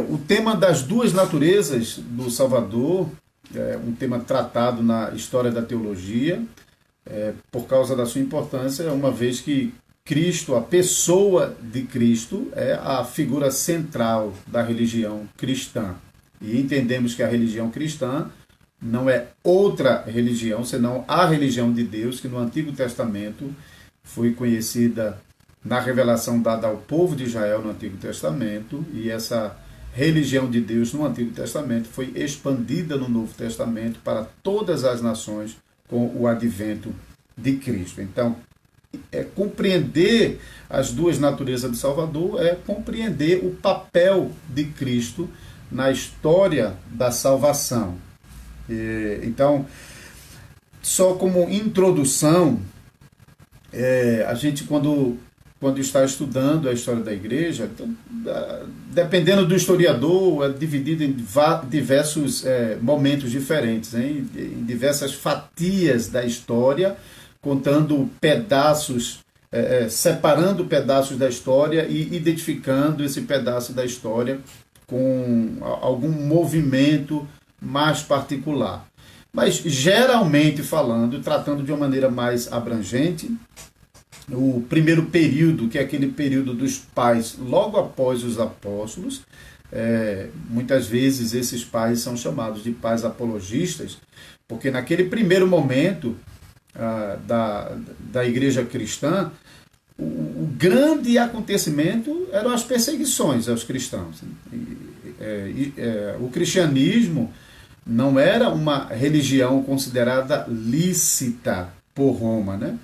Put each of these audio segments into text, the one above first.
O tema das duas naturezas do Salvador é um tema tratado na história da teologia, por causa da sua importância, uma vez que Cristo, a pessoa de Cristo, é a figura central da religião cristã. E entendemos que a religião cristã não é outra religião, senão a religião de Deus, que no Antigo Testamento foi conhecida na revelação dada ao povo de Israel no Antigo Testamento, e essa religião de Deus no Antigo Testamento foi expandida no Novo Testamento para todas as nações com o advento de Cristo. Então, compreender as duas naturezas do Salvador é compreender o papel de Cristo na história da salvação. Então, só como introdução, a gente quando está estudando a história da igreja, então, dependendo do historiador, é dividido em diversos momentos diferentes, hein? Em diversas fatias da história, contando pedaços, separando pedaços da história e identificando esse pedaço da história com algum movimento mais particular. Mas, geralmente falando, tratando de uma maneira mais abrangente, o primeiro período, que é aquele período dos pais logo após os apóstolos, muitas vezes esses pais são chamados de pais apologistas, porque naquele primeiro momento da igreja cristã, o grande acontecimento eram as perseguições aos cristãos. O cristianismo não era uma religião considerada lícita por Roma, né?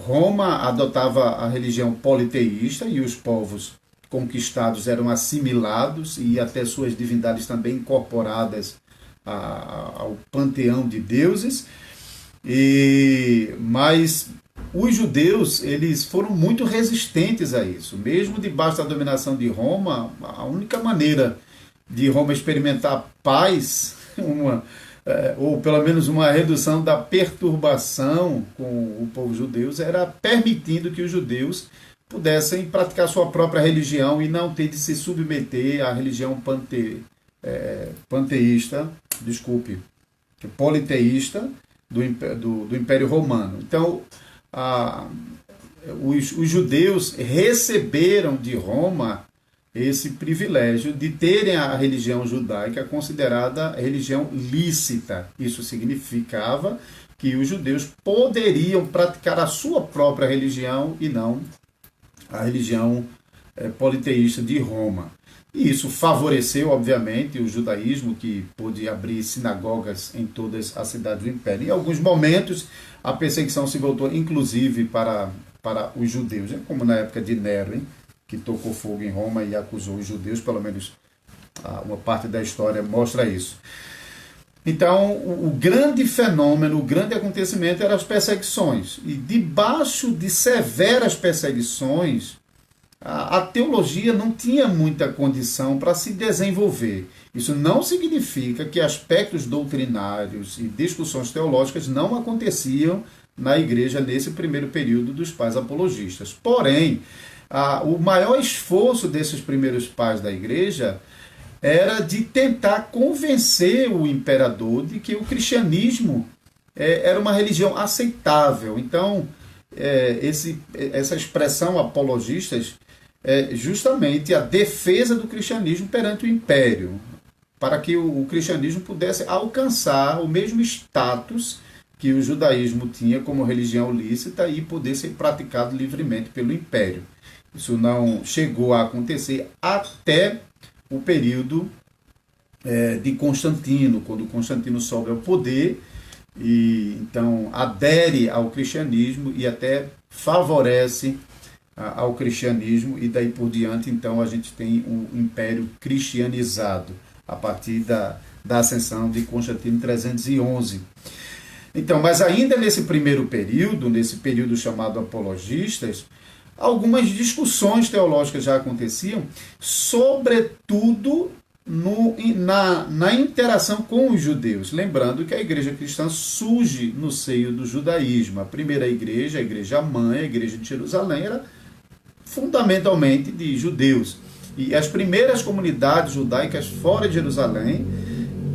Roma adotava a religião politeísta e os povos conquistados eram assimilados e até suas divindades também incorporadas ao panteão de deuses. Mas os judeus, eles foram muito resistentes a isso. Mesmo debaixo da dominação de Roma, a única maneira de Roma experimentar paz, ou pelo menos uma redução da perturbação com o povo judeu, era permitindo que os judeus pudessem praticar sua própria religião e não ter de se submeter à religião politeísta do Império Romano. Então, os judeus receberam de Roma esse privilégio de terem a religião judaica considerada religião lícita. Isso significava que os judeus poderiam praticar a sua própria religião e não a religião politeísta de Roma. E isso favoreceu, obviamente, o judaísmo, que pôde abrir sinagogas em todas as cidades do Império. Em alguns momentos, a perseguição se voltou, inclusive, para os judeus, como na época de Nero, hein? Que tocou fogo em Roma e acusou os judeus, pelo menos uma parte da história mostra isso. Então, o grande fenômeno, o grande acontecimento eram as perseguições. E debaixo de severas perseguições, a teologia não tinha muita condição para se desenvolver. Isso não significa que aspectos doutrinários e discussões teológicas não aconteciam na igreja nesse primeiro período dos pais apologistas. Porém, o maior esforço desses primeiros pais da igreja era de tentar convencer o imperador de que o cristianismo era uma religião aceitável. Então, essa expressão apologistas é justamente a defesa do cristianismo perante o império, para que o cristianismo pudesse alcançar o mesmo status que o judaísmo tinha como religião lícita e poder ser praticado livremente pelo império. Isso não chegou a acontecer até o período de Constantino, quando Constantino sobe ao poder e então adere ao cristianismo e até favorece ao cristianismo, e daí por diante então a gente tem um império cristianizado a partir da ascensão de Constantino em 311. Então, mas ainda nesse primeiro período, nesse período chamado apologistas, algumas discussões teológicas já aconteciam, sobretudo na interação com os judeus. Lembrando que a igreja cristã surge no seio do judaísmo. A primeira igreja, a igreja mãe, a igreja de Jerusalém, era fundamentalmente de judeus. E as primeiras comunidades judaicas fora de Jerusalém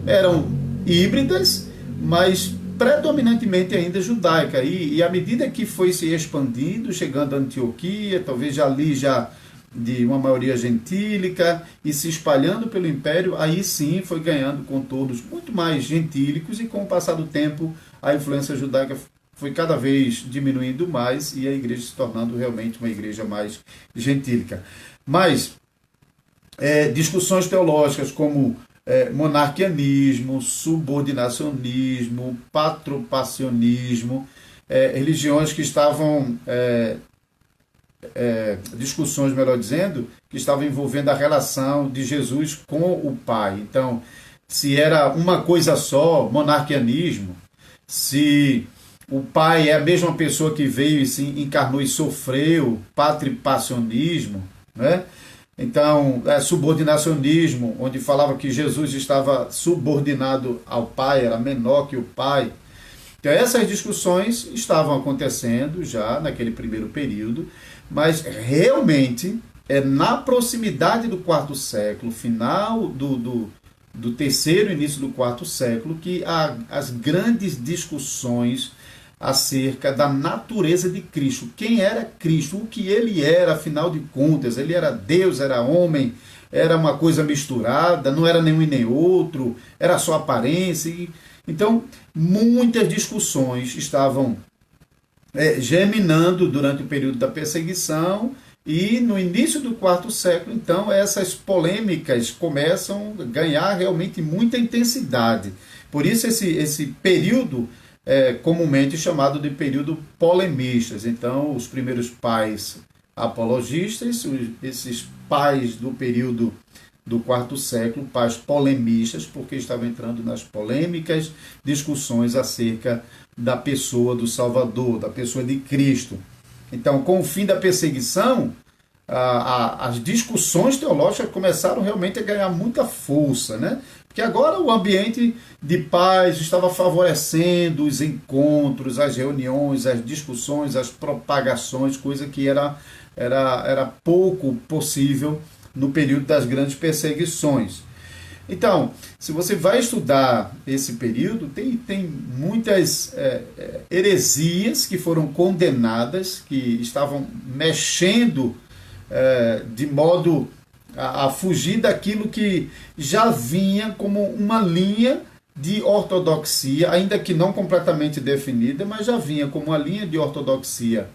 eram híbridas, mas predominantemente ainda judaica. E à medida que foi se expandindo, chegando a Antioquia, talvez ali já de uma maioria gentílica, e se espalhando pelo império, aí sim foi ganhando contornos muito mais gentílicos, e com o passar do tempo a influência judaica foi cada vez diminuindo mais, e a igreja se tornando realmente uma igreja mais gentílica. Mas discussões teológicas como monarquianismo, subordinacionismo, patropacionismo, religiões que estavam, discussões, melhor dizendo, que estavam envolvendo a relação de Jesus com o Pai. Então, se era uma coisa só, monarquianismo, se o Pai é a mesma pessoa que veio e se encarnou e sofreu, patripacionismo, né? Então, subordinacionismo, onde falava que Jesus estava subordinado ao Pai, era menor que o Pai. Então, essas discussões estavam acontecendo já naquele primeiro período, mas realmente é na proximidade do quarto século, final do terceiro, início do quarto século, que as grandes discussões acerca da natureza de Cristo. Quem era Cristo? O que ele era, afinal de contas? Ele era Deus, era homem, era uma coisa misturada, não era nenhum e nem outro, era só aparência. Então, muitas discussões estavam germinando durante o período da perseguição, e no início do quarto século, então, essas polêmicas começam a ganhar realmente muita intensidade. Por isso esse período comumente chamado de período polemistas. Então, os primeiros pais apologistas, esses pais do período do quarto século, pais polemistas, porque estavam entrando nas polêmicas discussões acerca da pessoa do Salvador, da pessoa de Cristo. Então, com o fim da perseguição, as discussões teológicas começaram realmente a ganhar muita força, né? Porque agora o ambiente de paz estava favorecendo os encontros, as reuniões, as discussões, as propagações, coisa que era pouco possível no período das grandes perseguições. Então, se você vai estudar esse período, tem muitas heresias que foram condenadas, que estavam mexendo de modo a fugir daquilo que já vinha como uma linha de ortodoxia, ainda que não completamente definida, mas já vinha como uma linha de ortodoxia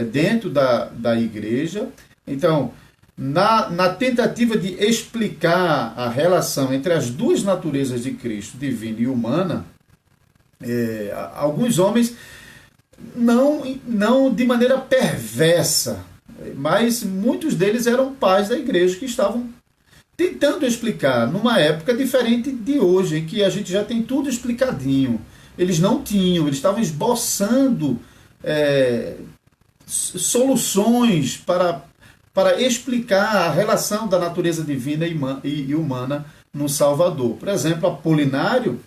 dentro da igreja. Então, na tentativa de explicar a relação entre as duas naturezas de Cristo, divina e humana, alguns homens, não de maneira perversa, mas muitos deles eram pais da igreja que estavam tentando explicar numa época diferente de hoje, em que a gente já tem tudo explicadinho. Eles não tinham, eles estavam esboçando soluções para explicar a relação da natureza divina e humana no Salvador. Por exemplo, Apolinário,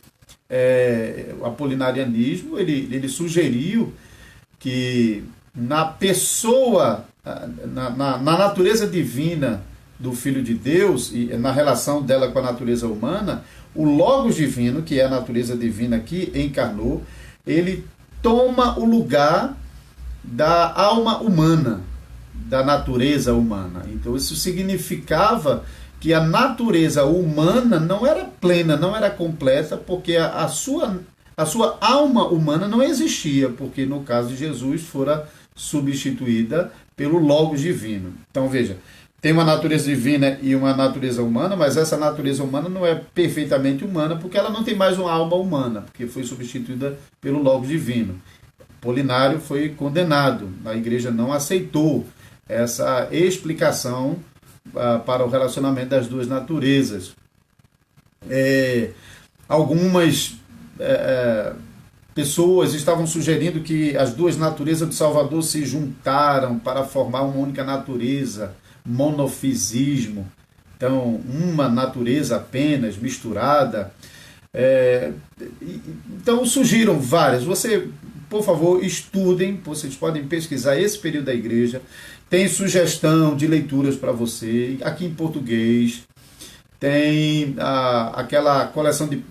o apolinarianismo, ele sugeriu que na pessoa, na natureza divina do Filho de Deus, e na relação dela com a natureza humana, o Logos divino, que é a natureza divina que encarnou, ele toma o lugar da alma humana, da natureza humana. Então isso significava que a natureza humana não era plena, não era completa, porque a sua alma humana não existia, porque no caso de Jesus fora substituída pelo Logos divino. Então veja, tem uma natureza divina e uma natureza humana, mas essa natureza humana não é perfeitamente humana, porque ela não tem mais uma alma humana, porque foi substituída pelo Logos divino. Apolinário foi condenado, a igreja não aceitou essa explicação para o relacionamento das duas naturezas. Algumas pessoas estavam sugerindo que as duas naturezas do Salvador se juntaram para formar uma única natureza, monofisismo. Então, uma natureza apenas misturada. Então, surgiram várias. Você por favor, estudem, vocês podem pesquisar esse período da igreja, tem sugestão de leituras para você, aqui em português, tem aquela coleção de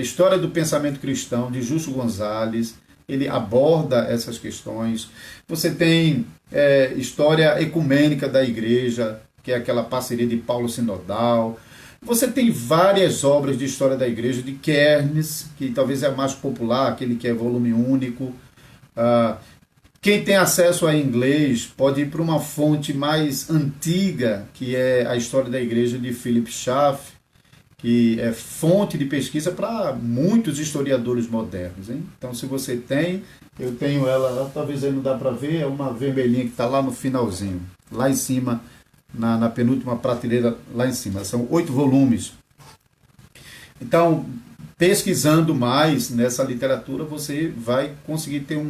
História do Pensamento Cristão, de Justo Gonzalez, ele aborda essas questões. Você tem História Ecumênica da Igreja, que é aquela parceria de Paulo Sinodal. Você tem várias obras de história da igreja, de Kernes, que talvez é a mais popular, aquele que é volume único. Quem tem acesso a inglês pode ir para uma fonte mais antiga, que é a História da Igreja de Philip Schaff, que é fonte de pesquisa para muitos historiadores modernos, hein? Então, se você tem, eu tenho ela, talvez aí não dá para ver, é uma vermelhinha que está lá no finalzinho, lá em cima, na penúltima prateleira, lá em cima. São 8 volumes. Então, pesquisando mais nessa literatura, você vai conseguir ter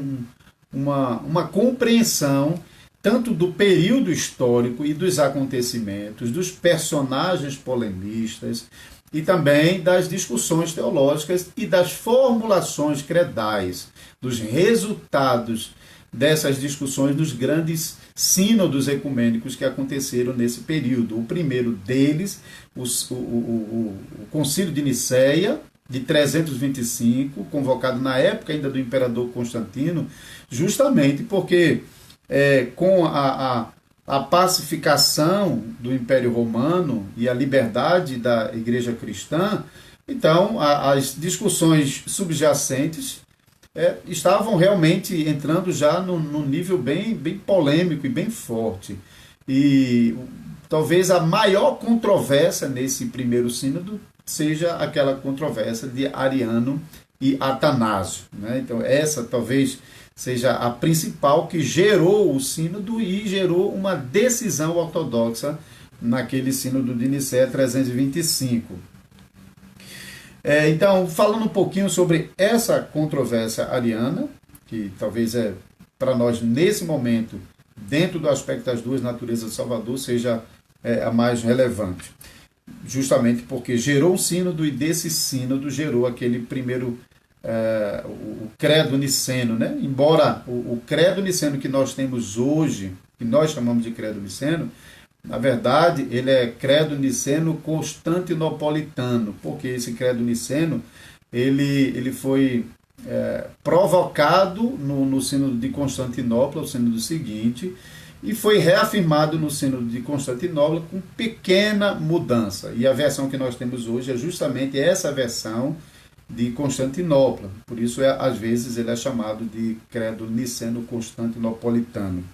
uma compreensão tanto do período histórico e dos acontecimentos, dos personagens polemistas e também das discussões teológicas e das formulações credais, dos resultados dessas discussões nos grandes sínodos ecumênicos que aconteceram nesse período. O primeiro deles, o Concílio de Nicéia, de 325, convocado na época ainda do imperador Constantino, justamente porque com a pacificação do Império Romano e a liberdade da Igreja Cristã, então as discussões subjacentes estavam realmente entrando já num nível bem polêmico e bem forte. E talvez a maior controvérsia nesse primeiro sínodo seja aquela controvérsia de Ariano e Atanásio, né? Então essa talvez seja a principal que gerou o sínodo e gerou uma decisão ortodoxa naquele sínodo de Nicéia 325. Então, falando um pouquinho sobre essa controvérsia ariana, que talvez para nós nesse momento, dentro do aspecto das duas naturezas do Salvador, seja a mais relevante. Justamente porque gerou um sínodo e desse sínodo gerou aquele primeiro, o credo niceno, né? Embora o credo niceno que nós temos hoje, que nós chamamos de credo niceno, na verdade, ele é credo niceno constantinopolitano, porque esse credo niceno ele foi provocado no sínodo de Constantinopla, o sínodo seguinte, e foi reafirmado no sínodo de Constantinopla com pequena mudança. E a versão que nós temos hoje é justamente essa versão de Constantinopla. Por isso, às vezes, ele é chamado de credo niceno constantinopolitano.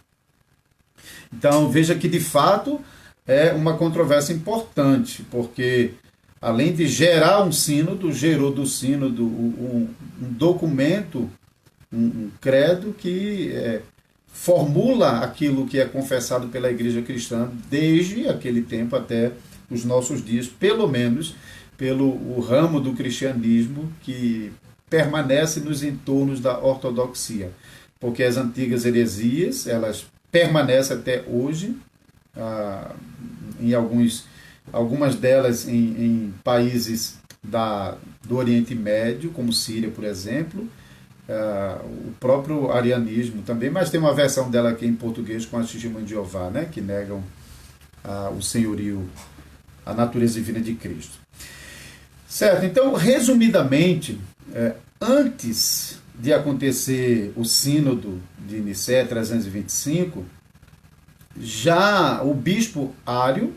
Então, veja que, de fato, é uma controvérsia importante, porque, além de gerar um sínodo, gerou do sínodo um documento, um credo que formula aquilo que é confessado pela Igreja Cristã desde aquele tempo até os nossos dias, pelo menos pelo ramo do cristianismo que permanece nos entornos da ortodoxia. Porque as antigas heresias, elas permanece até hoje, em algumas delas em países do Oriente Médio, como Síria, por exemplo, o próprio arianismo também, mas tem uma versão dela aqui em português com as Testemunhas de Jeová, né, que negam o senhorio, a natureza divina de Cristo. Certo, então, resumidamente, antes de acontecer o sínodo de Nicéia 325, já o bispo Ário,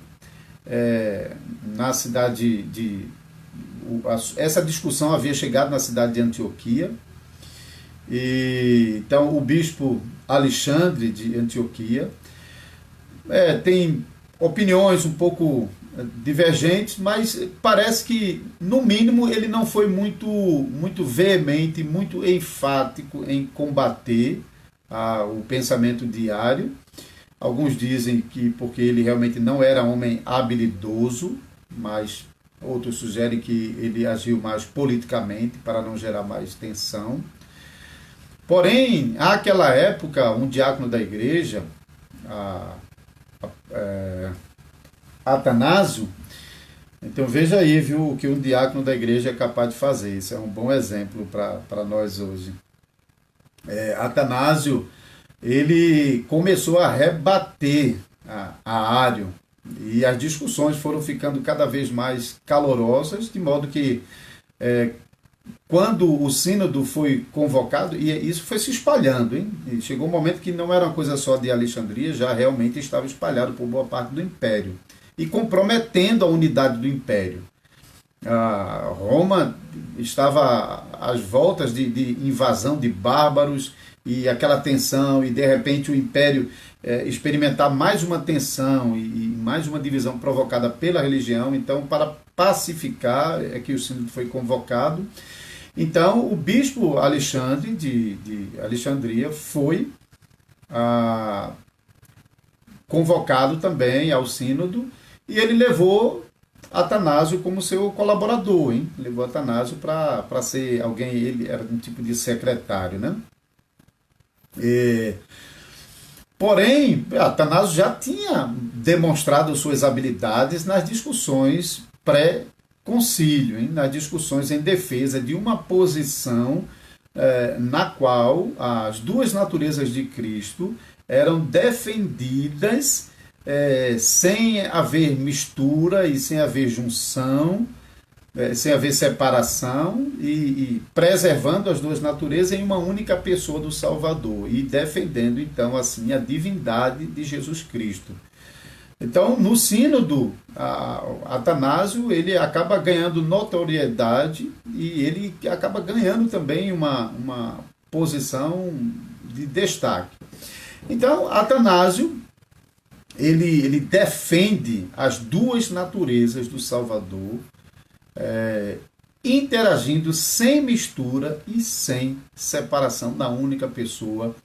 na cidade essa discussão havia chegado na cidade de Antioquia, e então o bispo Alexandre de Antioquia tem opiniões um pouco divergentes, mas parece que, no mínimo, ele não foi muito veemente, muito enfático em combater o pensamento de Ário. Alguns dizem que porque ele realmente não era homem habilidoso, mas outros sugerem que ele agiu mais politicamente para não gerar mais tensão. Porém, àquela época, um diácono da igreja, Atanásio, então veja aí, viu, o que um diácono da igreja é capaz de fazer. Isso é um bom exemplo para nós hoje. Atanásio, ele começou a rebater a Ário, e as discussões foram ficando cada vez mais calorosas, de modo que quando o sínodo foi convocado, e isso foi se espalhando, hein? E chegou um momento que não era uma coisa só de Alexandria, já realmente estava espalhado por boa parte do império, e comprometendo a unidade do império. Roma estava às voltas de invasão de bárbaros, e aquela tensão, e de repente o império experimentar mais uma tensão e mais uma divisão provocada pela religião. Então, para pacificar, é que o sínodo foi convocado. Então, o bispo Alexandre de Alexandria foi convocado também ao sínodo, e ele levou Atanásio como seu colaborador, hein? Levou Atanásio para ser alguém, ele era um tipo de secretário, né? Porém, Atanásio já tinha demonstrado suas habilidades nas discussões pré-concílio, hein? Nas discussões em defesa de uma posição na qual as duas naturezas de Cristo eram defendidas sem haver mistura e sem haver junção, sem haver separação, e preservando as duas naturezas em uma única pessoa do Salvador, e defendendo então assim a divindade de Jesus Cristo. Então, no sínodo, Atanásio, ele acaba ganhando notoriedade, e ele acaba ganhando também uma posição de destaque. Então, Atanásio, ele defende as duas naturezas do Salvador, interagindo sem mistura e sem separação na única pessoa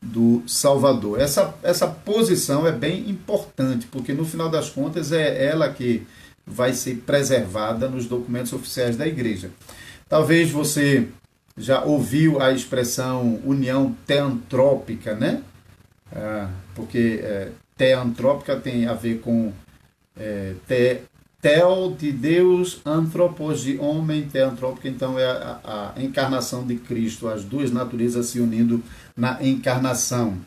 do Salvador. Essa posição é bem importante, porque no final das contas é ela que vai ser preservada nos documentos oficiais da Igreja. Talvez você já ouviu a expressão união teantrópica, né? Porque teantrópica tem a ver com teo de Deus, antropos de homem, teantrópica, então é a encarnação de Cristo, as duas naturezas se unindo na encarnação.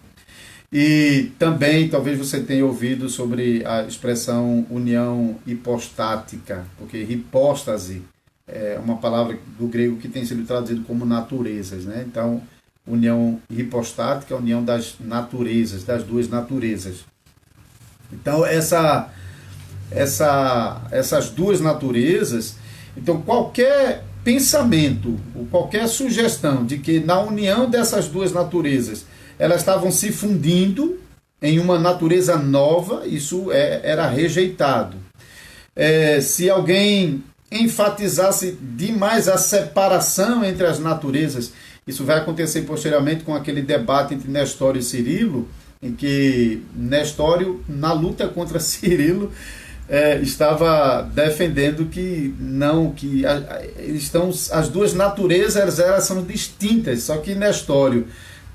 E também talvez você tenha ouvido sobre a expressão união hipostática, porque hipóstase é uma palavra do grego que tem sido traduzido como naturezas, né? Então, união hipostática, a união das naturezas, das duas naturezas. Então, essas duas naturezas, então qualquer pensamento, ou qualquer sugestão de que na união dessas duas naturezas elas estavam se fundindo em uma natureza nova, isso era rejeitado. Se alguém enfatizasse demais a separação entre as naturezas, isso vai acontecer posteriormente com aquele debate entre Nestório e Cirilo, em que Nestório, na luta contra Cirilo, estava defendendo que não, que as duas naturezas elas são distintas, só que Nestório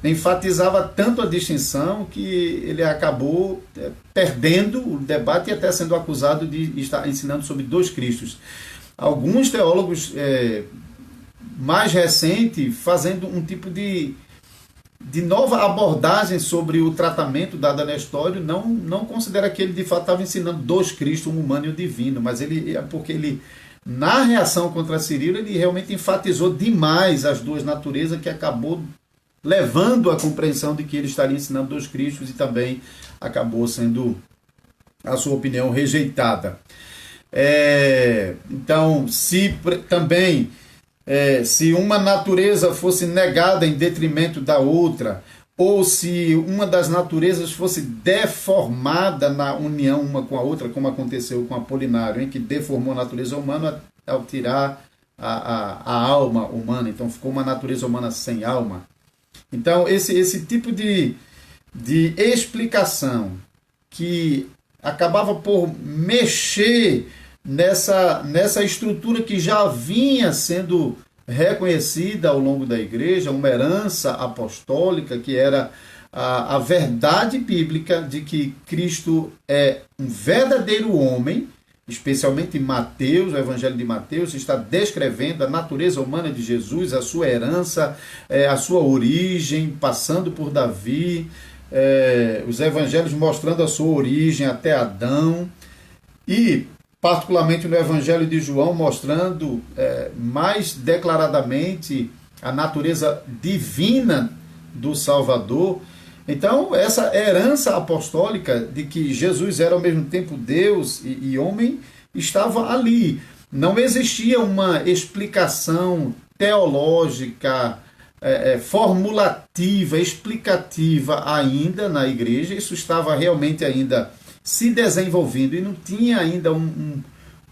enfatizava tanto a distinção que ele acabou perdendo o debate e até sendo acusado de estar ensinando sobre dois Cristos. Alguns teólogos mais recentes fazendo um tipo de nova abordagem sobre o tratamento dado a Nestório, não considera que ele de fato estava ensinando dois Cristos, um humano e um divino, mas porque ele, na reação contra Cirilo, ele realmente enfatizou demais as duas naturezas, que acabou levando à compreensão de que ele estaria ensinando dois Cristos, e também acabou sendo a sua opinião rejeitada. Então, se uma natureza fosse negada em detrimento da outra, ou se uma das naturezas fosse deformada na união uma com a outra, como aconteceu com Apolinário, em que deformou a natureza humana ao tirar a alma humana, então ficou uma natureza humana sem alma. Então, esse tipo de explicação que acabava por mexer nessa estrutura que já vinha sendo reconhecida ao longo da Igreja, uma herança apostólica, que era a verdade bíblica de que Cristo é um verdadeiro homem especialmente em Mateus, o Evangelho de Mateus, está descrevendo a natureza humana de Jesus, a sua herança, a sua origem, passando por Davi, os evangelhos mostrando a sua origem até Adão, e particularmente no Evangelho de João mostrando mais declaradamente a natureza divina do Salvador. Então, essa herança apostólica de que Jesus era ao mesmo tempo Deus e homem estava ali. Não existia uma explicação teológica, formulativa, explicativa ainda na igreja. Isso estava realmente ainda se desenvolvendo e não tinha ainda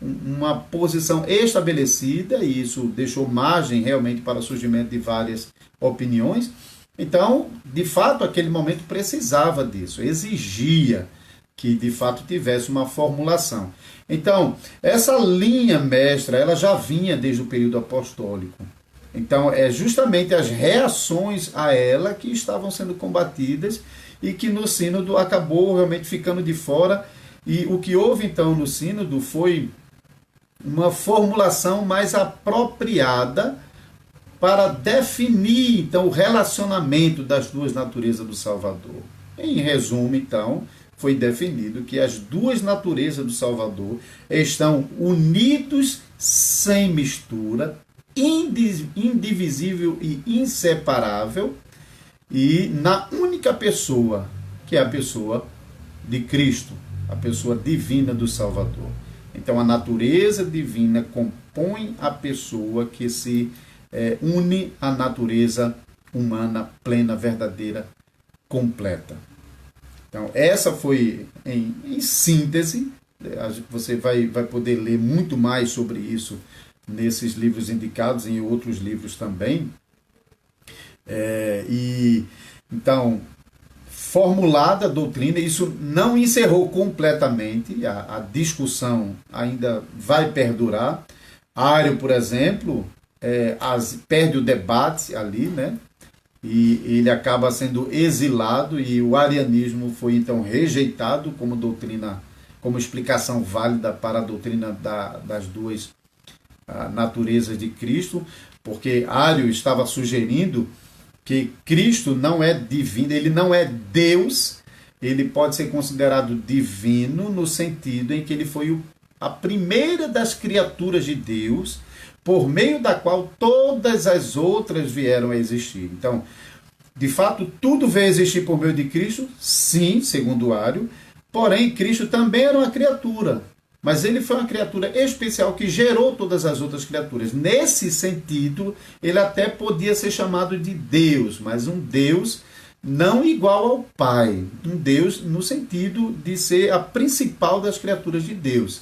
uma posição estabelecida, e isso deixou margem realmente para o surgimento de várias opiniões. Então, de fato, aquele momento precisava disso, exigia que de fato tivesse uma formulação. Então, essa linha mestra, ela já vinha desde o período apostólico. Então, é justamente as reações a ela que estavam sendo combatidas e que no sínodo acabou realmente ficando de fora. E o que houve então no sínodo foi uma formulação mais apropriada para definir então o relacionamento das duas naturezas do Salvador. Em resumo, então, foi definido que as duas naturezas do Salvador estão unidos sem mistura, indivisível e inseparável, e na única pessoa, que é a pessoa de Cristo, a pessoa divina do Salvador. Então, a natureza divina compõe a pessoa que se une à natureza humana plena, verdadeira, completa. Então, essa foi, em síntese, você vai poder ler muito mais sobre isso nesses livros indicados, em outros livros também. Então, formulada a doutrina, isso não encerrou completamente, a discussão ainda vai perdurar. Ário, por exemplo, perde o debate ali, né? E ele acaba sendo exilado, e o arianismo foi então rejeitado como doutrina, como explicação válida para a doutrina das duas naturezas de Cristo, porque Ário estava sugerindo que Cristo não é divino, ele não é Deus, ele pode ser considerado divino no sentido em que ele foi a primeira das criaturas de Deus, por meio da qual todas as outras vieram a existir. Então, de fato, tudo veio a existir por meio de Cristo, sim, segundo Ário, porém, Cristo também era uma criatura, mas ele foi uma criatura especial que gerou todas as outras criaturas. Nesse sentido, ele até podia ser chamado de Deus, mas um Deus não igual ao Pai, um Deus no sentido de ser a principal das criaturas de Deus.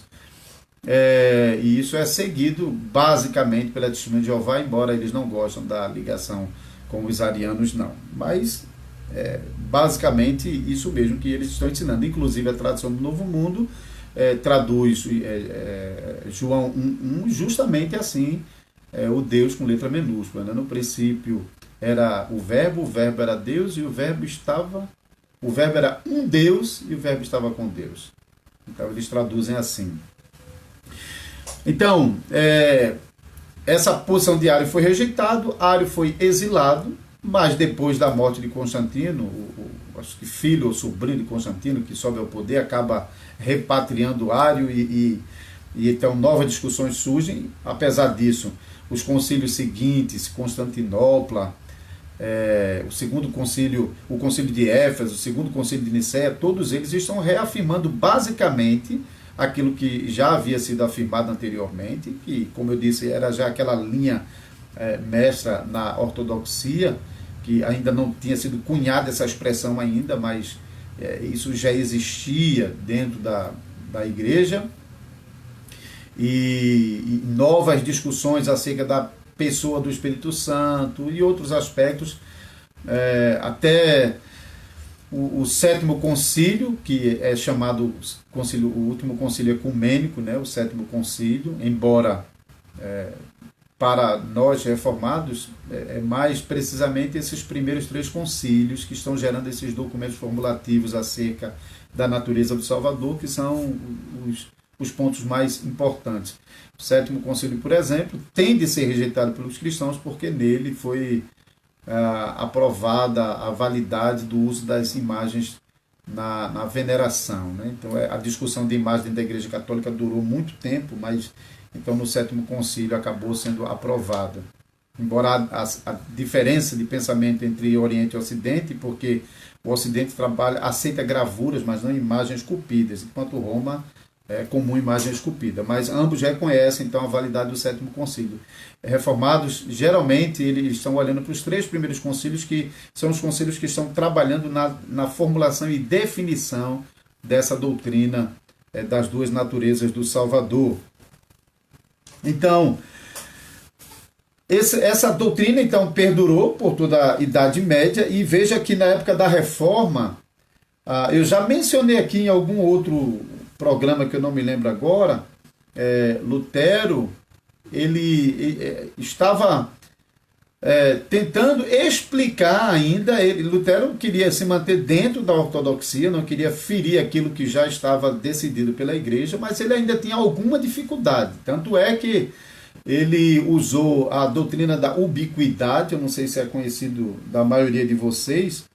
E isso é seguido basicamente pela Testemunha de Jeová, embora eles não gostam da ligação com os arianos, não. Mas basicamente isso mesmo que eles estão ensinando. Inclusive a tradução do Novo Mundo traduz João 1:1 justamente assim, o Deus com letra minúscula, né? No princípio era o verbo era Deus, e o verbo era um Deus, e o verbo estava com Deus. Então eles traduzem assim. Então, essa posição de Ário foi rejeitado, Ário foi exilado, mas depois da morte de Constantino, acho que filho ou sobrinho de Constantino, que sobe ao poder, acaba repatriando Ário, e então novas discussões surgem. Apesar disso, os concílios seguintes, Constantinopla, o segundo concílio, o concílio de Éfeso, o segundo concílio de Nicéia, todos eles estão reafirmando basicamente aquilo que já havia sido afirmado anteriormente, que, como eu disse, era já aquela linha mestra na ortodoxia, que ainda não tinha sido cunhada essa expressão ainda, mas isso já existia dentro da igreja, e novas discussões acerca da pessoa do Espírito Santo e outros aspectos, até o sétimo concílio, que é chamado concílio, o último concílio ecumênico, né, o sétimo concílio, embora para nós reformados mais precisamente esses primeiros 3 concílios que estão gerando esses documentos formulativos acerca da natureza do Salvador, que são os pontos mais importantes. O sétimo concílio, por exemplo, tem de ser rejeitado pelos cristãos porque nele foi aprovada a validade do uso das imagens na veneração, né? Então a discussão de imagem dentro da Igreja Católica durou muito tempo, mas então no sétimo concílio acabou sendo aprovada. Embora a diferença de pensamento entre Oriente e Ocidente, porque o Ocidente aceita gravuras, mas não imagens esculpidas, enquanto Roma é comum imagem esculpida. Mas ambos reconhecem então a validade do sétimo concílio. Reformados, geralmente, eles estão olhando para os 3 primeiros concílios, que são os concílios que estão trabalhando na formulação e definição dessa doutrina das duas naturezas do Salvador. Então, essa doutrina então perdurou por toda a Idade Média, e veja que na época da Reforma, eu já mencionei aqui em algum outro programa que eu não me lembro agora, Lutero, ele estava tentando explicar ainda, Lutero queria se manter dentro da ortodoxia, não queria ferir aquilo que já estava decidido pela igreja, mas ele ainda tinha alguma dificuldade, tanto é que ele usou a doutrina da ubiquidade, eu não sei se é conhecido da maioria de vocês,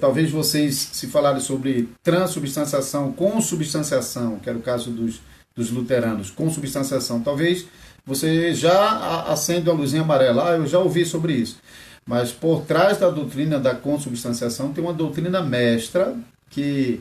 talvez vocês, se falarem sobre transubstanciação, consubstanciação, que era o caso dos luteranos, consubstanciação, talvez você já acende uma luzinha amarela, eu já ouvi sobre isso. Mas por trás da doutrina da consubstanciação tem uma doutrina mestra que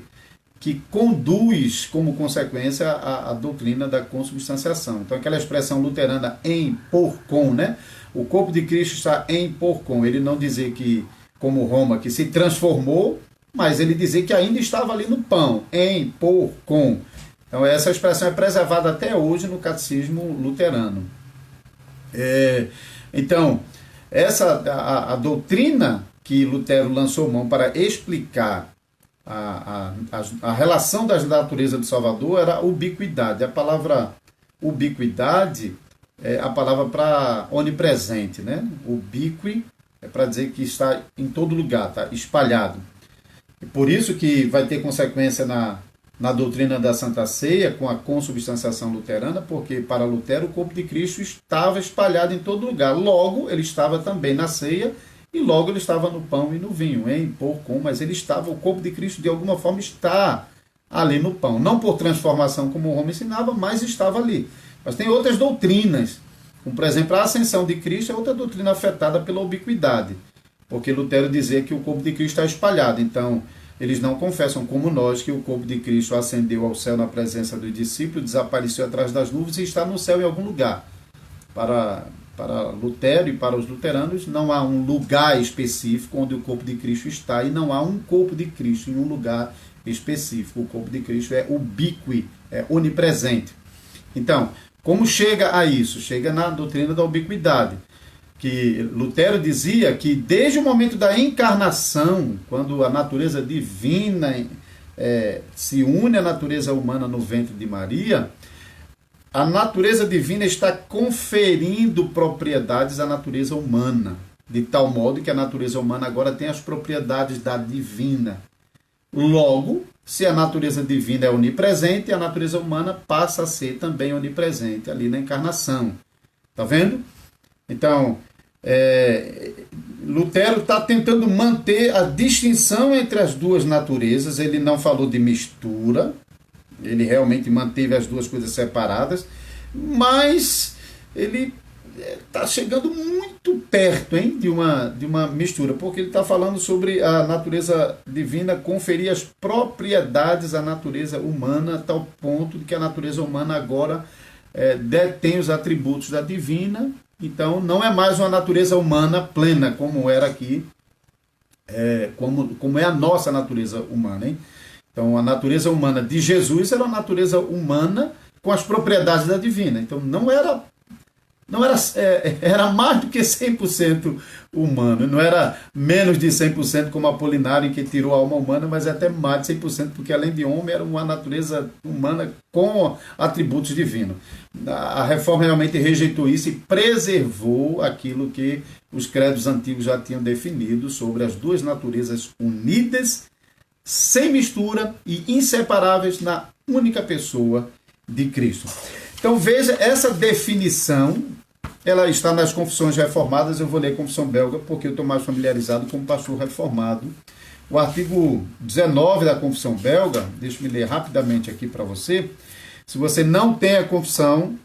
conduz como consequência a doutrina da consubstanciação. Então aquela expressão luterana em por com, né? O corpo de Cristo está em por com. Ele não dizer que, como Roma, que se transformou, mas ele dizer que ainda estava ali no pão, em por com. Então essa expressão é preservada até hoje no catecismo luterano. Então, a doutrina que Lutero lançou mão para explicar a relação das naturezas do Salvador era a ubiquidade. A palavra ubiquidade é a palavra para onipresente, né? Ubiqui é para dizer que está em todo lugar, está espalhado. E por isso que vai ter consequência na doutrina da Santa Ceia, com a consubstanciação luterana, porque para Lutero o corpo de Cristo estava espalhado em todo lugar. Logo, ele estava também na ceia, e logo ele estava no pão e no vinho, em por com, mas o corpo de Cristo de alguma forma está ali no pão. Não por transformação como Roma ensinava, mas estava ali. Mas tem outras doutrinas, como por exemplo a ascensão de Cristo é outra doutrina afetada pela ubiquidade, porque Lutero dizia que o corpo de Cristo está espalhado, então eles não confessam como nós que o corpo de Cristo ascendeu ao céu na presença dos discípulos, desapareceu atrás das nuvens e está no céu em algum lugar. Para Lutero e para os luteranos não há um lugar específico onde o corpo de Cristo está, e não há um corpo de Cristo em um lugar específico. O corpo de Cristo é ubíquo, é onipresente. Então, como chega a isso? Chega na doutrina da ubiquidade, que Lutero dizia que desde o momento da encarnação, quando a natureza divina se une à natureza humana no ventre de Maria, a natureza divina está conferindo propriedades à natureza humana, de tal modo que a natureza humana agora tem as propriedades da divina. Logo, se a natureza divina é onipresente, a natureza humana passa a ser também onipresente ali na encarnação. Está vendo? Então, Lutero está tentando manter a distinção entre as duas naturezas. Ele não falou de mistura, ele realmente manteve as duas coisas separadas, mas ele está chegando muito perto, hein, de uma mistura, porque ele está falando sobre a natureza divina conferir as propriedades à natureza humana, a tal ponto de que a natureza humana agora detém os atributos da divina. Então não é mais uma natureza humana plena, como era aqui, como é a nossa natureza humana, hein? Então, a natureza humana de Jesus era uma natureza humana com as propriedades da divina. Então, era mais do que 100% humano. Não era menos de 100% como Apolinário, que tirou a alma humana, mas até mais de 100%, porque além de homem, era uma natureza humana com atributos divinos. A Reforma realmente rejeitou isso e preservou aquilo que os credos antigos já tinham definido sobre as duas naturezas unidas, sem mistura e inseparáveis na única pessoa de Cristo. Então veja essa definição, ela está nas confissões reformadas. Eu vou ler a confissão belga porque eu estou mais familiarizado com o pastor reformado. O artigo 19 da confissão belga, deixa eu ler rapidamente aqui para você. Se você não tem a confissão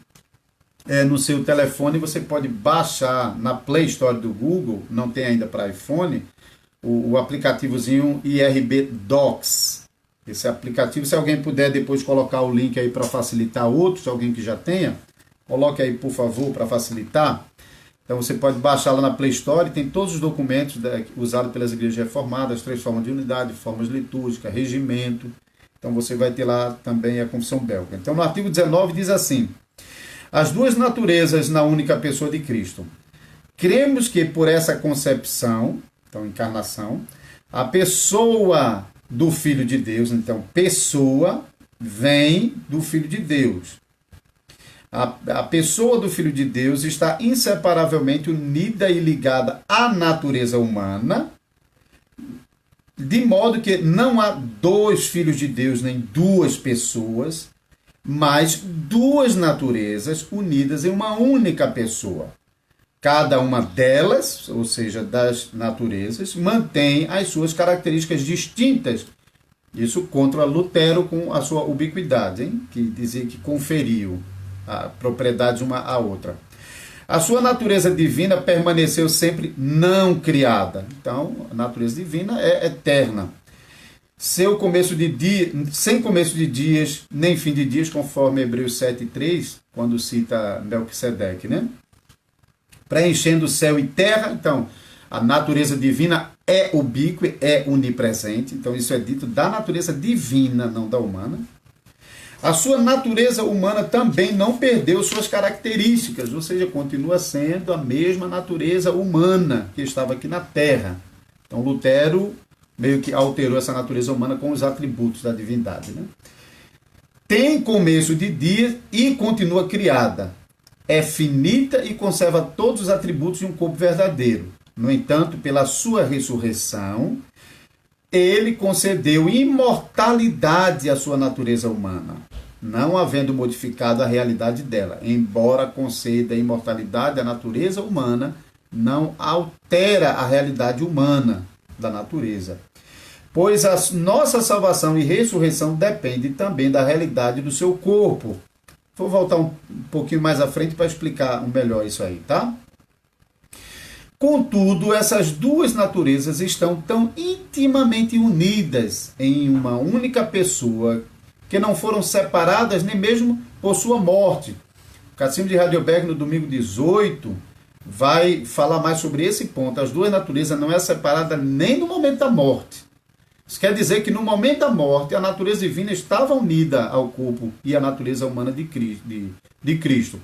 no seu telefone, você pode baixar na Play Store do Google, não tem ainda para iPhone, o aplicativozinho IRB Docs. Esse aplicativo, se alguém puder depois colocar o link aí para facilitar outros, alguém que já tenha, coloque aí, por favor, para facilitar. Então você pode baixar lá na Play Store, tem todos os documentos usados pelas igrejas reformadas, as 3 formas de unidade, formas litúrgicas, regimento. Então você vai ter lá também a confissão belga. Então no artigo 19 diz assim: as duas naturezas na única pessoa de Cristo. Cremos que por essa concepção, então encarnação, a pessoa do Filho de Deus, então pessoa vem do Filho de Deus. A pessoa do Filho de Deus está inseparavelmente unida e ligada à natureza humana, de modo que não há 2 filhos de Deus, nem 2 pessoas, mas 2 naturezas unidas em uma única pessoa. Cada uma delas, ou seja, das naturezas, mantém as suas características distintas. Isso contra Lutero com a sua ubiquidade, hein? Que dizia que conferiu a propriedade uma à outra. A sua natureza divina permaneceu sempre não criada. Então, a natureza divina é eterna. Sem começo de dias, nem fim de dias, conforme Hebreus 7:3, quando cita Melquisedeque, né? Preenchendo céu e terra. Então, a natureza divina é ubíqua, é onipresente. Então, isso é dito da natureza divina, não da humana. A sua natureza humana também não perdeu suas características, ou seja, continua sendo a mesma natureza humana que estava aqui na Terra. Então, Lutero meio que alterou essa natureza humana com os atributos da divindade, né? Tem começo de dia e continua criada. É finita e conserva todos os atributos de um corpo verdadeiro. No entanto, pela sua ressurreição, ele concedeu imortalidade à sua natureza humana, não havendo modificado a realidade dela. Embora conceda imortalidade à natureza humana, não altera a realidade humana da natureza. Pois a nossa salvação e ressurreição depende também da realidade do seu corpo. Vou voltar um pouquinho mais à frente para explicar melhor isso aí, tá? Contudo, essas 2 naturezas estão tão intimamente unidas em uma única pessoa que não foram separadas nem mesmo por sua morte. O Catecismo de Heidelberg, no domingo 18, vai falar mais sobre esse ponto. As 2 naturezas não é separada nem no momento da morte. Isso quer dizer que no momento da morte, a natureza divina estava unida ao corpo e à natureza humana de Cristo.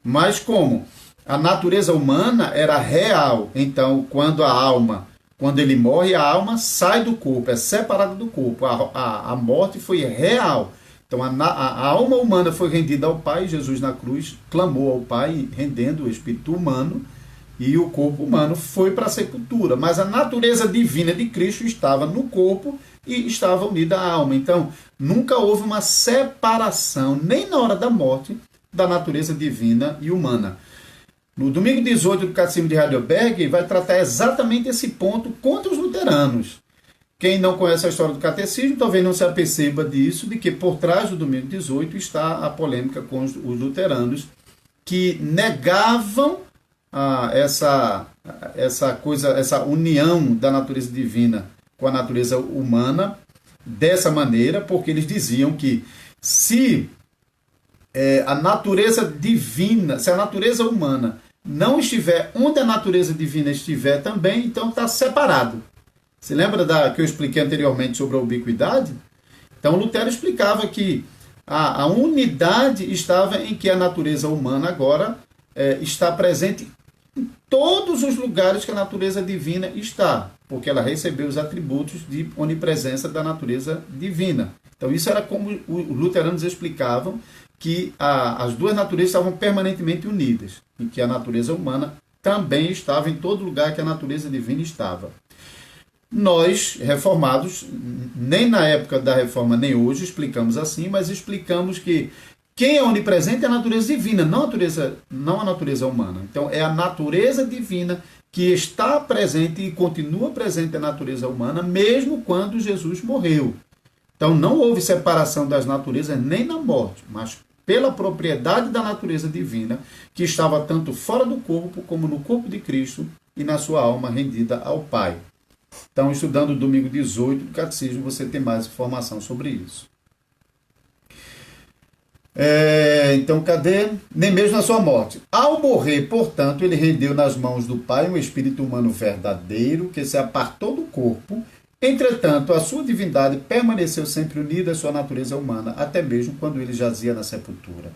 Mas como? A natureza humana era real. Então, quando ele morre, a alma sai do corpo, é separada do corpo. A morte foi real. Então, a alma humana foi rendida ao Pai. Jesus na cruz clamou ao Pai, rendendo o espírito humano. E o corpo humano foi para a sepultura. Mas a natureza divina de Cristo estava no corpo e estava unida à alma. Então, nunca houve uma separação, nem na hora da morte, da natureza divina e humana. No domingo 18 do Catecismo de Heidelberg, vai tratar exatamente esse ponto contra os luteranos. Quem não conhece a história do catecismo, talvez não se aperceba disso, de que por trás do domingo 18 está a polêmica com os luteranos, que negavam essa união da natureza divina com a natureza humana dessa maneira, porque eles diziam que se a natureza divina, se a natureza humana não estiver onde a natureza divina estiver também, então está separado. Você lembra que eu expliquei anteriormente sobre a ubiquidade? Então Lutero explicava que a unidade estava em que a natureza humana agora está presente em todos os lugares que a natureza divina está, porque ela recebeu os atributos de onipresença da natureza divina. Então isso era como os luteranos explicavam, que as 2 naturezas estavam permanentemente unidas, e que a natureza humana também estava em todo lugar que a natureza divina estava. Nós, reformados, nem na época da reforma nem hoje explicamos assim, mas explicamos que quem é onipresente é a natureza divina, não a natureza humana. Então, é a natureza divina que está presente e continua presente na natureza humana, mesmo quando Jesus morreu. Então, não houve separação das naturezas nem na morte, mas pela propriedade da natureza divina, que estava tanto fora do corpo como no corpo de Cristo e na sua alma rendida ao Pai. Então, estudando o domingo 18 do Catecismo, você tem mais informação sobre isso. Então, cadê? Nem mesmo na sua morte. Ao morrer, portanto, ele rendeu nas mãos do Pai um espírito humano verdadeiro que se apartou do corpo. Entretanto, a sua divindade permaneceu sempre unida à sua natureza humana, até mesmo quando ele jazia na sepultura.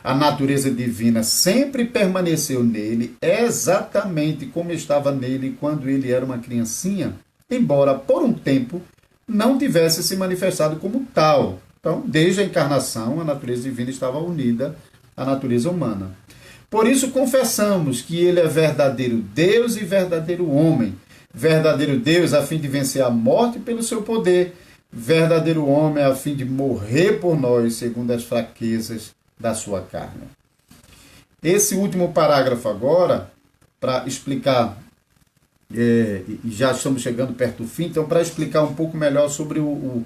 A natureza divina sempre permaneceu nele, exatamente como estava nele quando ele era uma criancinha, embora, por um tempo, não tivesse se manifestado como tal. Então, desde a encarnação, a natureza divina estava unida à natureza humana. Por isso, confessamos que ele é verdadeiro Deus e verdadeiro homem. Verdadeiro Deus a fim de vencer a morte pelo seu poder. Verdadeiro homem a fim de morrer por nós, segundo as fraquezas da sua carne. Esse último parágrafo agora, para explicar, e já estamos chegando perto do fim, então para explicar um pouco melhor sobre o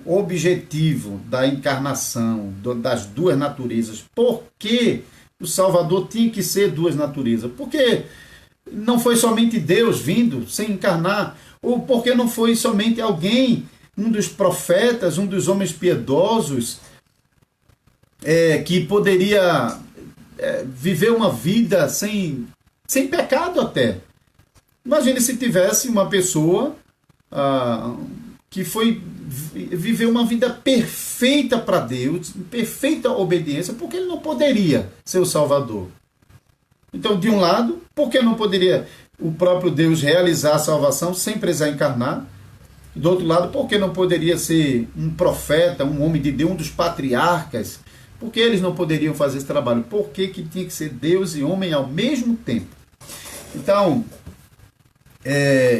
objetivo da encarnação, das duas naturezas. Por que o Salvador tinha que ser duas naturezas? Porque não foi somente Deus vindo sem encarnar, ou porque não foi somente alguém, um dos profetas, um dos homens piedosos, que poderia viver uma vida sem pecado até. Imagine se tivesse uma pessoa que viveu uma vida perfeita para Deus, perfeita obediência, porque ele não poderia ser o Salvador. Então, de um lado, por que não poderia o próprio Deus realizar a salvação sem precisar encarnar? Do outro lado, por que não poderia ser um profeta, um homem de Deus, um dos patriarcas? Por que eles não poderiam fazer esse trabalho? Por que tinha que ser Deus e homem ao mesmo tempo? Então,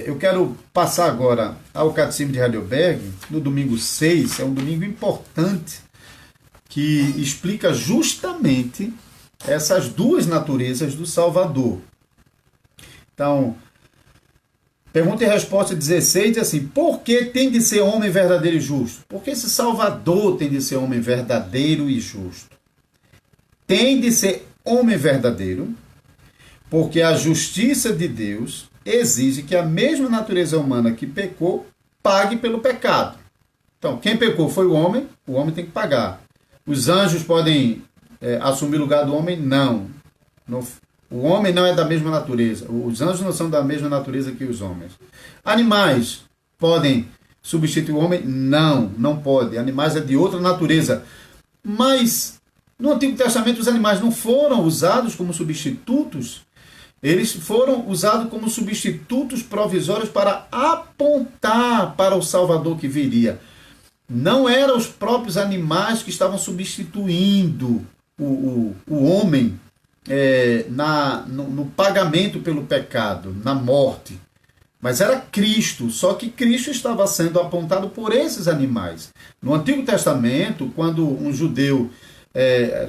eu quero passar agora ao Catecismo de Heidelberg, no domingo 6, é um domingo importante, que explica justamente essas duas naturezas do Salvador. Então, pergunta e resposta 16 diz assim: por que tem de ser homem verdadeiro e justo? Porque esse Salvador tem de ser homem verdadeiro e justo. Tem de ser homem verdadeiro, porque a justiça de Deus exige que a mesma natureza humana que pecou pague pelo pecado. Então, quem pecou foi o homem tem que pagar. Os anjos podem assumir o lugar do homem? Não. O homem não é da mesma natureza. Os anjos não são da mesma natureza que os homens. Animais podem substituir o homem? Não, não pode. Animais é de outra natureza. Mas no Antigo Testamento os animais não foram usados como substitutos. Eles foram usados como substitutos provisórios para apontar para o Salvador que viria. Não eram os próprios animais que estavam substituindo o homem no pagamento pelo pecado, na morte. Mas era Cristo, só que Cristo estava sendo apontado por esses animais. No Antigo Testamento, quando um judeu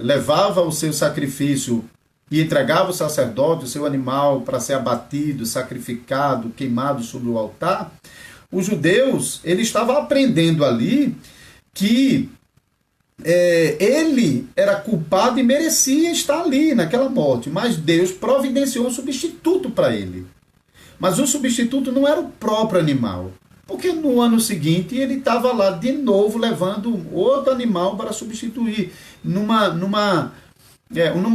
levava o seu sacrifício e entregava o sacerdote, o seu animal, para ser abatido, sacrificado, queimado sobre o altar, os judeus, ele estava aprendendo ali que ele era culpado e merecia estar ali naquela morte, mas Deus providenciou um substituto para ele. Mas o substituto não era o próprio animal, porque no ano seguinte ele estava lá de novo levando outro animal para substituir, numa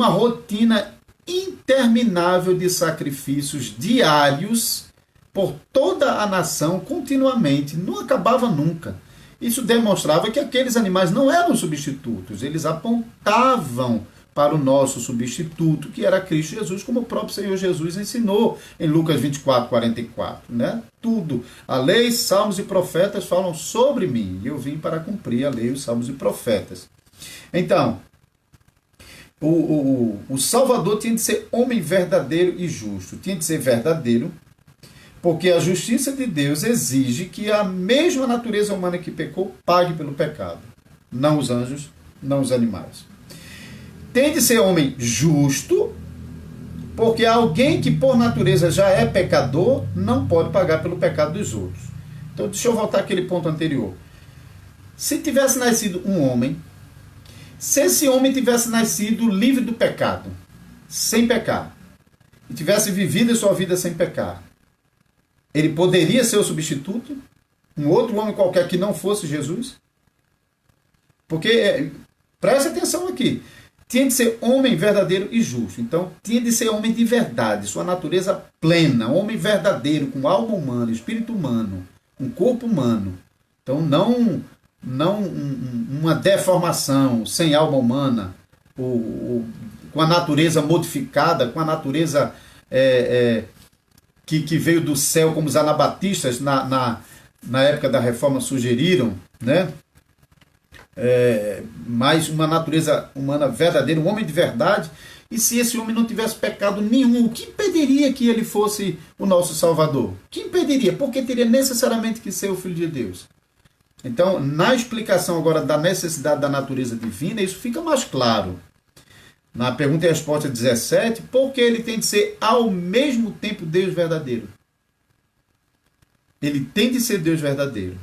rotina interminável de sacrifícios diários por toda a nação, continuamente, não acabava nunca. Isso demonstrava que aqueles animais não eram substitutos, eles apontavam para o nosso substituto, que era Cristo Jesus, como o próprio Senhor Jesus ensinou em Lucas 24, 44. Né? Tudo, a lei, salmos e profetas falam sobre mim, e eu vim para cumprir a lei, os salmos e profetas. Então, o Salvador tinha de ser homem verdadeiro e justo. Tinha de ser verdadeiro, porque a justiça de Deus exige que a mesma natureza humana que pecou pague pelo pecado. Não os anjos, não os animais. tem de ser homem justo, porque alguém que por natureza já é pecador não pode pagar pelo pecado dos outros. Então deixa eu voltar àquele ponto anterior. Se tivesse nascido um homem, se esse homem tivesse nascido livre do pecado, sem pecar, e tivesse vivido a sua vida sem pecar, ele poderia ser o substituto? Um outro homem qualquer que não fosse Jesus? Porque, preste atenção aqui, tinha de ser homem verdadeiro e justo. Então, tinha de ser homem de verdade, sua natureza plena, homem verdadeiro, com alma humana, espírito humano, um corpo humano. Então, não uma deformação sem alma humana, com a natureza modificada, com a natureza que veio do céu, como os anabatistas na época da Reforma sugeriram, né? Mas uma natureza humana verdadeira, um homem de verdade. E se esse homem não tivesse pecado nenhum, o que impediria que ele fosse o nosso Salvador? O que impediria? Porque teria necessariamente que ser o Filho de Deus. Então, na explicação agora da necessidade da natureza divina, isso fica mais claro. Na pergunta e resposta 17, porque ele tem de ser ao mesmo tempo Deus verdadeiro. Ele tem de ser Deus verdadeiro,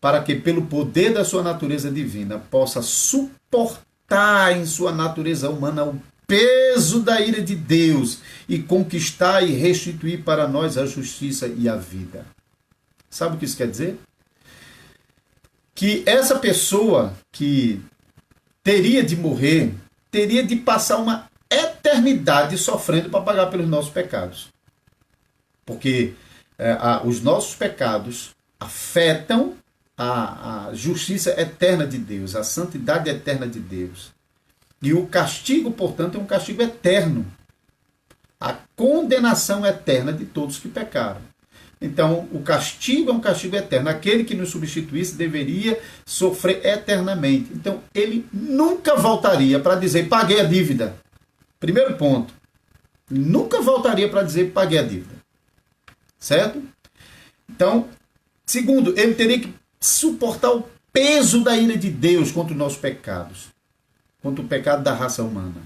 para que pelo poder da sua natureza divina possa suportar em sua natureza humana o peso da ira de Deus e conquistar e restituir para nós a justiça e a vida. Sabe o que isso quer dizer? Que essa pessoa que teria de morrer, teria de passar uma eternidade sofrendo para pagar pelos nossos pecados. Porque os nossos pecados afetam a justiça eterna de Deus, a santidade eterna de Deus. E o castigo, portanto, é um castigo eterno. A condenação eterna de todos que pecaram. Então, o castigo é um castigo eterno. Aquele que nos substituísse deveria sofrer eternamente. Então, ele nunca voltaria para dizer, paguei a dívida. Primeiro ponto. Nunca voltaria para dizer, paguei a dívida. Certo? Então, segundo, ele teria que suportar o peso da ira de Deus contra os nossos pecados. Contra o pecado da raça humana.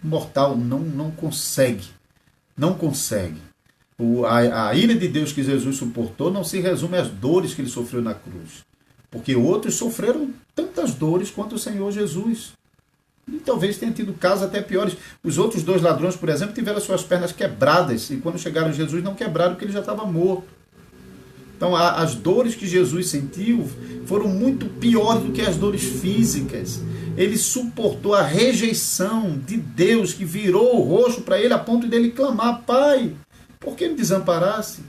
O mortal não consegue. Não consegue. A ira de Deus que Jesus suportou não se resume às dores que ele sofreu na cruz. Porque outros sofreram tantas dores quanto o Senhor Jesus. E talvez tenha tido casos até piores. Os outros 2 ladrões, por exemplo, tiveram suas pernas quebradas. E quando chegaram a Jesus não quebraram porque ele já estava morto. Então as dores que Jesus sentiu foram muito piores do que as dores físicas. Ele suportou a rejeição de Deus que virou o rosto para ele a ponto dele clamar, Pai, por que me desamparasse?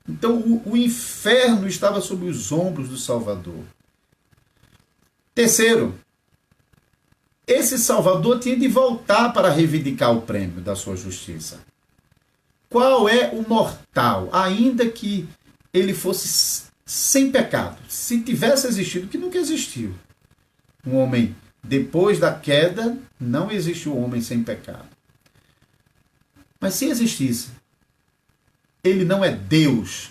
Então o inferno estava sob os ombros do Salvador. Terceiro, esse Salvador tinha de voltar para reivindicar o prêmio da sua justiça. Qual é o mortal, ainda que ele fosse sem pecado, se tivesse existido, que nunca existiu? Um homem, depois da queda, não existe um homem sem pecado. Mas se existisse, ele não é Deus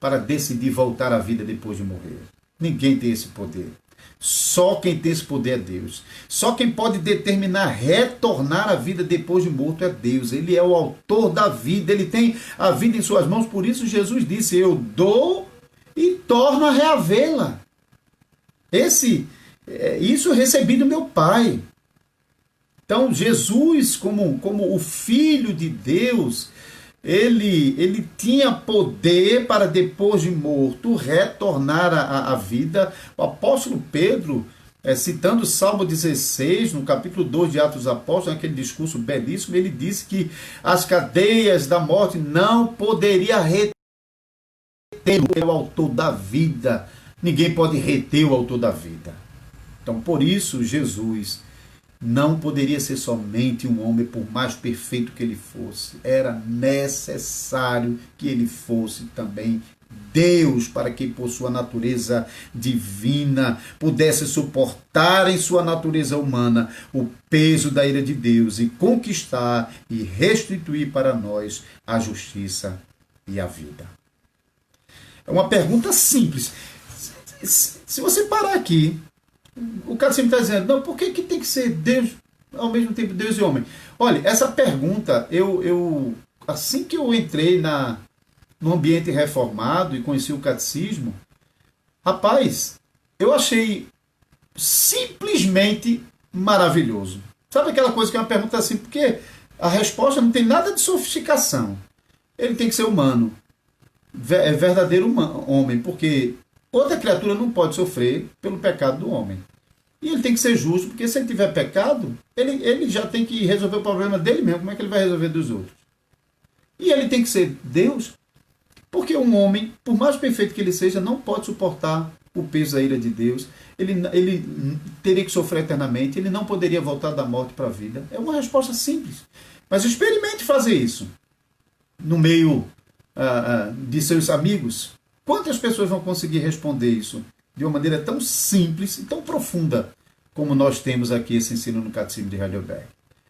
para decidir voltar à vida depois de morrer. Ninguém tem esse poder. Só quem tem esse poder é Deus. Só quem pode determinar retornar à vida depois de morto é Deus. Ele é o autor da vida. Ele tem a vida em suas mãos. Por isso Jesus disse, eu dou e torno a reavê-la. Isso eu recebi do meu Pai. Então Jesus, como o Filho de Deus, ele tinha poder para, depois de morto, retornar à vida. O apóstolo Pedro, citando o Salmo 16, no capítulo 2 de Atos dos Apóstolos, naquele discurso belíssimo, ele disse que as cadeias da morte não poderiam reter o autor da vida. Ninguém pode reter o autor da vida. Então, por isso, Jesus não poderia ser somente um homem, por mais perfeito que ele fosse. Era necessário que ele fosse também Deus, para que por sua natureza divina pudesse suportar em sua natureza humana o peso da ira de Deus e conquistar e restituir para nós a justiça e a vida. É uma pergunta simples. Se você parar aqui, o cara sempre está dizendo, não, por que tem que ser Deus? ao mesmo tempo Deus e homem? Olha, essa pergunta, assim que eu entrei no ambiente reformado e conheci o catecismo, rapaz, eu achei simplesmente maravilhoso. Sabe aquela coisa que é uma pergunta assim, porque a resposta não tem nada de sofisticação. Ele tem que ser humano, é verdadeiro homem, porque outra criatura não pode sofrer pelo pecado do homem. E ele tem que ser justo, porque se ele tiver pecado, ele já tem que resolver o problema dele mesmo. Como é que ele vai resolver dos outros? E ele tem que ser Deus, porque um homem, por mais perfeito que ele seja, não pode suportar o peso da ira de Deus. Ele teria que sofrer eternamente, ele não poderia voltar da morte para a vida. É uma resposta simples. Mas experimente fazer isso no meio de seus amigos. Quantas pessoas vão conseguir responder isso de uma maneira tão simples e tão profunda como nós temos aqui esse ensino no Catecismo de Heidelberg?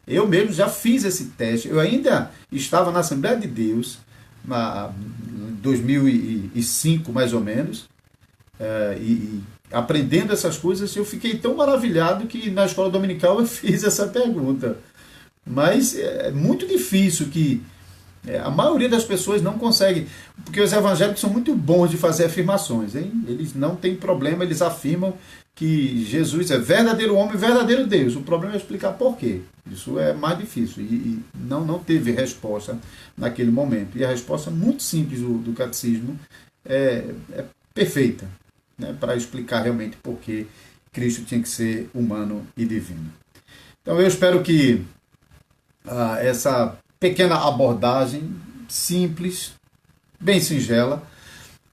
Eu mesmo já fiz esse teste. Eu ainda estava na Assembleia de Deus, em 2005 mais ou menos, e aprendendo essas coisas, eu fiquei tão maravilhado que na escola dominical eu fiz essa pergunta. Mas é muito difícil que a maioria das pessoas não consegue, porque os evangélicos são muito bons de fazer afirmações, hein? Eles não têm problema, eles afirmam que Jesus é verdadeiro homem e verdadeiro Deus. O problema é explicar por quê. Isso é mais difícil e não teve resposta naquele momento. E a resposta muito simples do catecismo é perfeita, né, para explicar realmente por que Cristo tinha que ser humano e divino. Então eu espero que essa pequena abordagem simples, bem singela,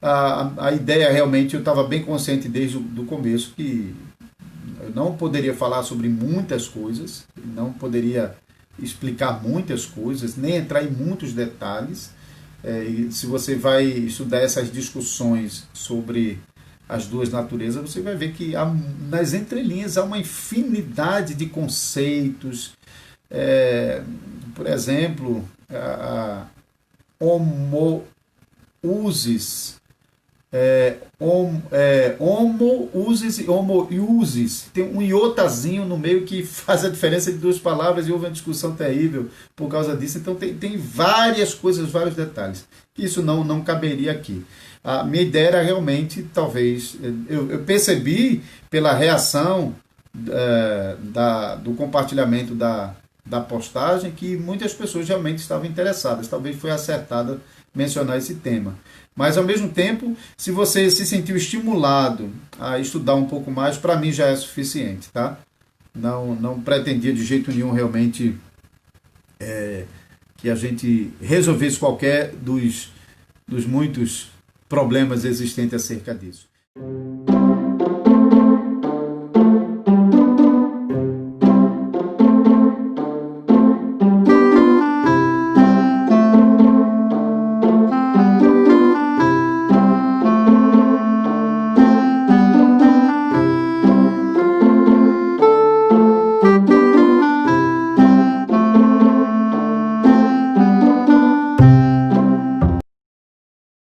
a ideia realmente, eu estava bem consciente desde o começo que eu não poderia falar sobre muitas coisas, não poderia explicar muitas coisas, nem entrar em muitos detalhes. E se você vai estudar essas discussões sobre as duas naturezas, você vai ver que nas entrelinhas há uma infinidade de conceitos. Por exemplo, homoousis, homoousis e homoiusis. Tem um iotazinho no meio que faz a diferença de duas palavras e houve uma discussão terrível por causa disso. Então tem várias coisas, vários detalhes. Isso não caberia aqui. A minha ideia era realmente, talvez, eu percebi pela reação do compartilhamento da postagem que muitas pessoas realmente estavam interessadas. Talvez foi acertada mencionar esse tema. Mas, ao mesmo tempo, se você se sentiu estimulado a estudar um pouco mais, para mim já é suficiente, tá? Não pretendia de jeito nenhum realmente que a gente resolvesse qualquer dos muitos problemas existentes acerca disso.